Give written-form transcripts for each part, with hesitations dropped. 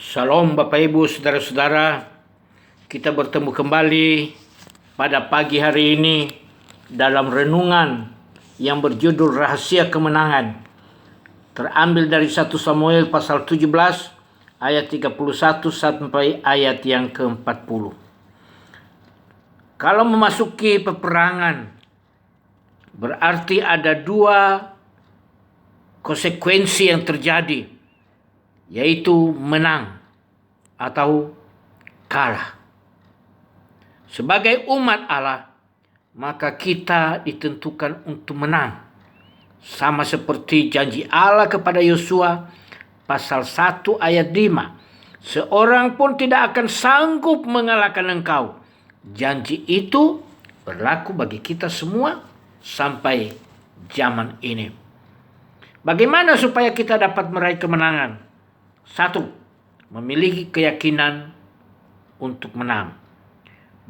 Shalom Bapak Ibu, Saudara-saudara. Kita bertemu kembali pada pagi hari ini dalam renungan yang berjudul Rahasia Kemenangan. Terambil dari 1 Samuel pasal 17 ayat 31 sampai ayat yang ke-40. Kalau memasuki peperangan, berarti ada dua konsekuensi yang terjadi, yaitu menang atau kalah. Sebagai umat Allah, maka kita ditentukan untuk menang. Sama seperti janji Allah kepada Yosua pasal 1 ayat 5. Seorang pun tidak akan sanggup mengalahkan engkau. Janji itu berlaku bagi kita semua sampai zaman ini. Bagaimana supaya kita dapat meraih kemenangan? 1. Memiliki keyakinan untuk menang.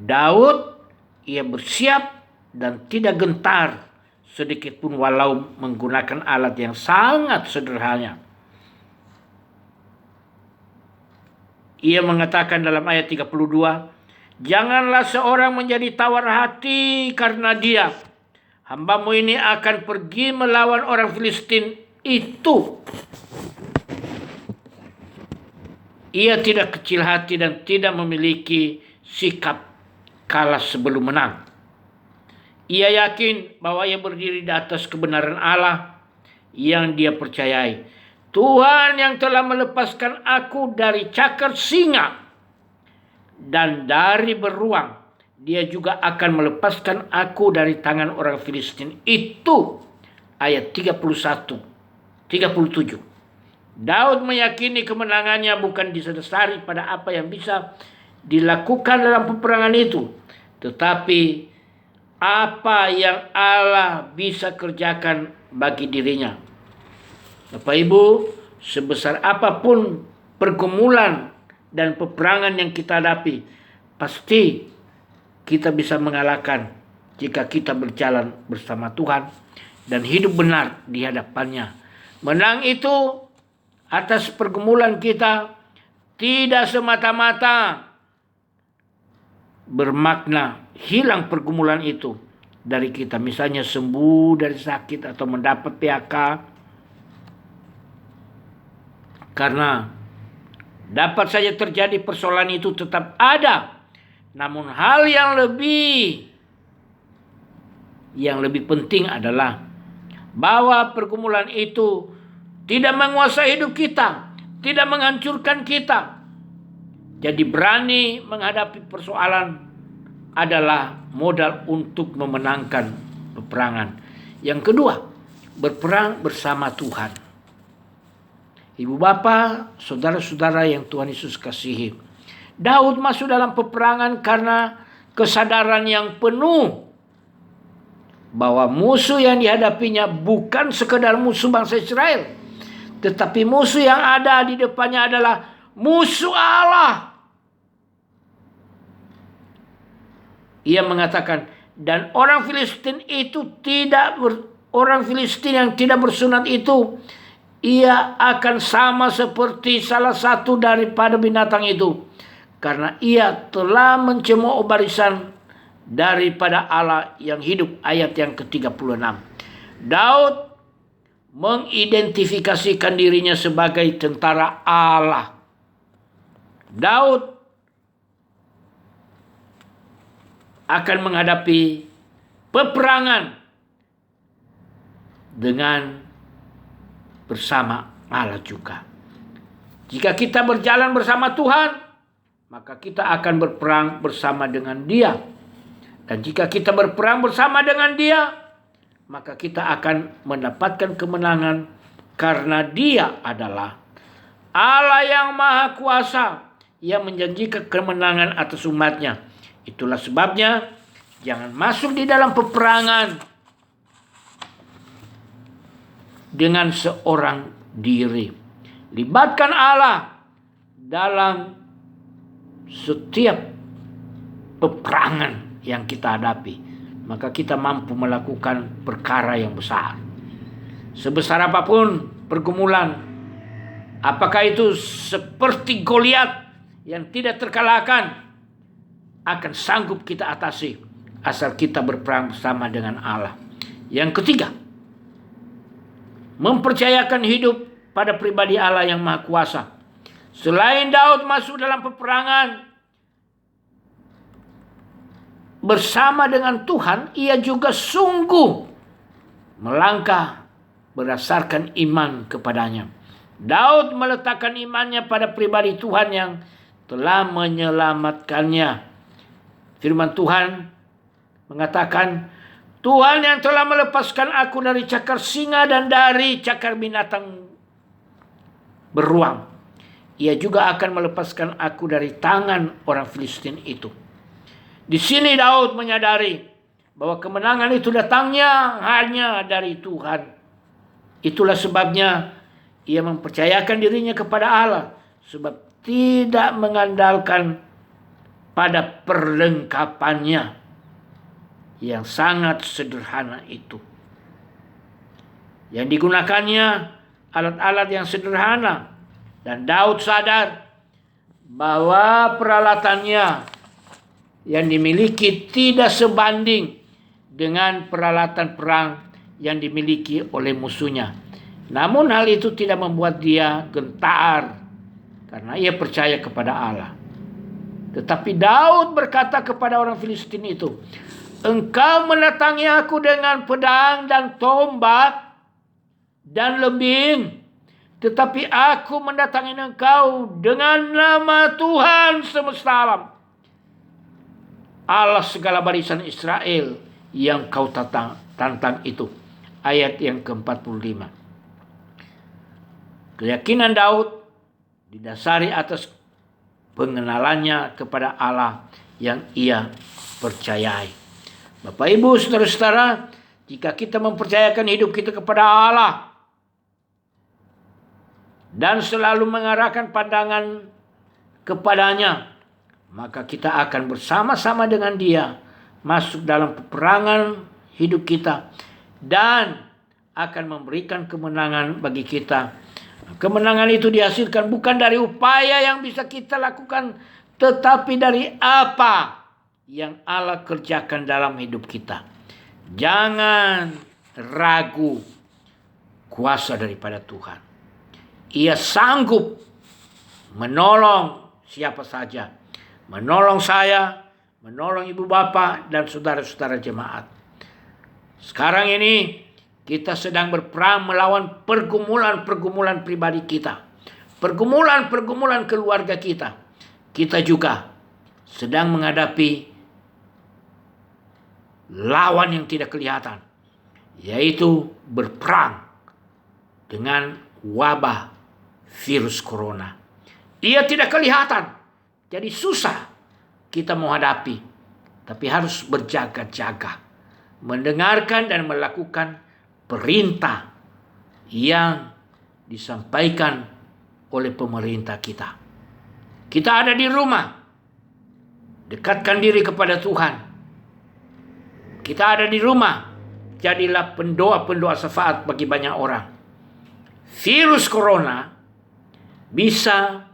Daud, ia bersiap dan tidak gentar sedikit pun walau menggunakan alat yang sangat sederhana. Ia mengatakan dalam ayat 32, "Janganlah seorang menjadi tawar hati karena dia. Hambamu ini akan pergi melawan orang Filistin itu." Ia tidak kecil hati dan tidak memiliki sikap kalah sebelum menang. Ia yakin bahwa ia berdiri di atas kebenaran Allah yang dia percayai. Tuhan yang telah melepaskan aku dari cakar singa dan dari beruang, dia juga akan melepaskan aku dari tangan orang Filistin itu. Ayat 31, 37. Daud meyakini kemenangannya bukan didasari pada apa yang bisa dilakukan dalam peperangan itu, tetapi apa yang Allah bisa kerjakan bagi dirinya. Bapak Ibu, sebesar apapun pergumulan dan peperangan yang kita hadapi, pasti kita bisa mengalahkan jika kita berjalan bersama Tuhan dan hidup benar di hadapannya. Menang itu atas pergumulan kita tidak semata-mata bermakna hilang pergumulan itu dari kita. Misalnya sembuh dari sakit atau mendapat PHK. Karena dapat saja terjadi persoalan itu tetap ada. Namun hal yang lebih penting adalah bahwa pergumulan itu tidak menguasai hidup kita, tidak menghancurkan kita. Jadi berani menghadapi persoalan adalah modal untuk memenangkan peperangan. Yang kedua, berperang bersama Tuhan. Ibu bapa, saudara-saudara yang Tuhan Yesus kasihi, Daud masuk dalam peperangan karena kesadaran yang penuh bahwa musuh yang dihadapinya bukan sekedar musuh bangsa Israel, tetapi musuh yang ada di depannya adalah musuh Allah. Ia mengatakan, dan orang Filistin yang tidak bersunat itu, ia akan sama seperti salah satu daripada binatang itu, karena ia telah mencemooh barisan daripada Allah yang hidup. Ayat yang ke-36. Daud mengidentifikasikan dirinya sebagai tentara Allah. Daud akan menghadapi peperangan dengan bersama Allah juga. Jika kita berjalan bersama Tuhan, maka kita akan berperang bersama dengan Dia. Dan jika kita berperang bersama dengan Dia, maka kita akan mendapatkan kemenangan karena Dia adalah Allah yang Maha Kuasa yang menjanjikan kemenangan atas umatnya. Itulah sebabnya jangan masuk di dalam peperangan dengan seorang diri. Libatkan Allah dalam setiap peperangan yang kita hadapi, maka kita mampu melakukan perkara yang besar. Sebesar apapun pergumulan, Apakah itu seperti Goliat yang tidak terkalahkan? Akan sanggup kita atasi asal kita berperang bersama dengan Allah. Yang ketiga, mempercayakan hidup pada pribadi Allah yang Maha Kuasa. Selain Daud masuk dalam peperangan bersama dengan Tuhan, ia juga sungguh melangkah berdasarkan iman kepadanya. Daud meletakkan imannya pada pribadi Tuhan yang telah menyelamatkannya. Firman Tuhan mengatakan, Tuhan yang telah melepaskan aku dari cakar singa dan dari cakar binatang beruang. Ia juga akan melepaskan aku dari tangan orang Filistin itu. Di sini Daud menyadari bahwa kemenangan itu datangnya hanya dari Tuhan. Itulah sebabnya ia mempercayakan dirinya kepada Allah, sebab tidak mengandalkan pada perlengkapannya yang sangat sederhana itu. Yang digunakannya alat-alat yang sederhana, dan Daud sadar bahwa peralatannya yang dimiliki tidak sebanding dengan peralatan perang yang dimiliki oleh musuhnya. Namun hal itu tidak membuat dia gentar karena ia percaya kepada Allah. Tetapi Daud berkata kepada orang Filistin itu, engkau mendatangi aku dengan pedang dan tombak dan lembing, tetapi aku mendatangi engkau dengan nama Tuhan semesta alam, Allah segala barisan Israel yang kau tantang itu. Ayat yang ke-45. Keyakinan Daud didasari atas pengenalannya kepada Allah yang ia percayai. Bapak Ibu saudara-saudara, jika kita mempercayakan hidup kita kepada Allah dan selalu mengarahkan pandangan kepadanya, maka kita akan bersama-sama dengan Dia masuk dalam peperangan hidup kita dan akan memberikan kemenangan bagi kita. Kemenangan itu dihasilkan bukan dari upaya yang bisa kita lakukan, tetapi dari apa yang Allah kerjakan dalam hidup kita. Jangan ragu kuasa daripada Tuhan. Ia sanggup menolong siapa saja. Menolong saya, menolong ibu bapak dan saudara-saudara jemaat. Sekarang ini kita sedang berperang melawan pergumulan-pergumulan pribadi kita. Pergumulan-pergumulan keluarga kita. Kita juga sedang menghadapi lawan yang tidak kelihatan, yaitu berperang dengan wabah virus corona. Ia tidak kelihatan, jadi susah kita menghadapi. Tapi harus berjaga-jaga, mendengarkan dan melakukan perintah yang disampaikan oleh pemerintah kita. Kita ada di rumah, dekatkan diri kepada Tuhan. Kita ada di rumah, jadilah pendoa-pendoa syafaat bagi banyak orang. Virus corona bisa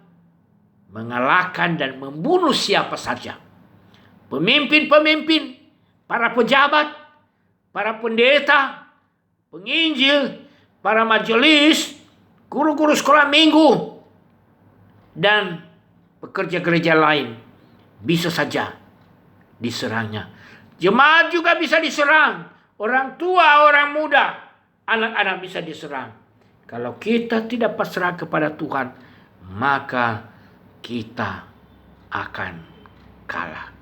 mengalahkan dan membunuh siapa saja. Pemimpin-pemimpin, para pejabat, para pendeta, penginjil, para majelis, guru-guru sekolah minggu, dan pekerja gereja lain bisa saja diserangnya. Jemaat juga bisa diserang. Orang tua, orang muda, anak-anak bisa diserang. Kalau kita tidak pasrah kepada Tuhan, maka kita akan kalah.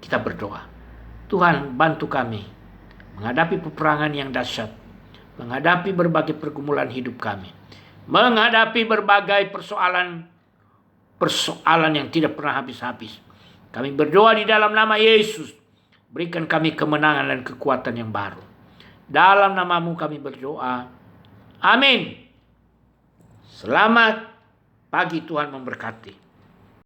Kita berdoa. Tuhan, bantu kami menghadapi peperangan yang dahsyat, menghadapi berbagai pergumulan hidup kami, menghadapi berbagai persoalan yang tidak pernah habis-habis. Kami berdoa di dalam nama Yesus. Berikan kami kemenangan dan kekuatan yang baru. Dalam nama-Mu kami berdoa. Amin. Selamat pagi, Tuhan memberkati.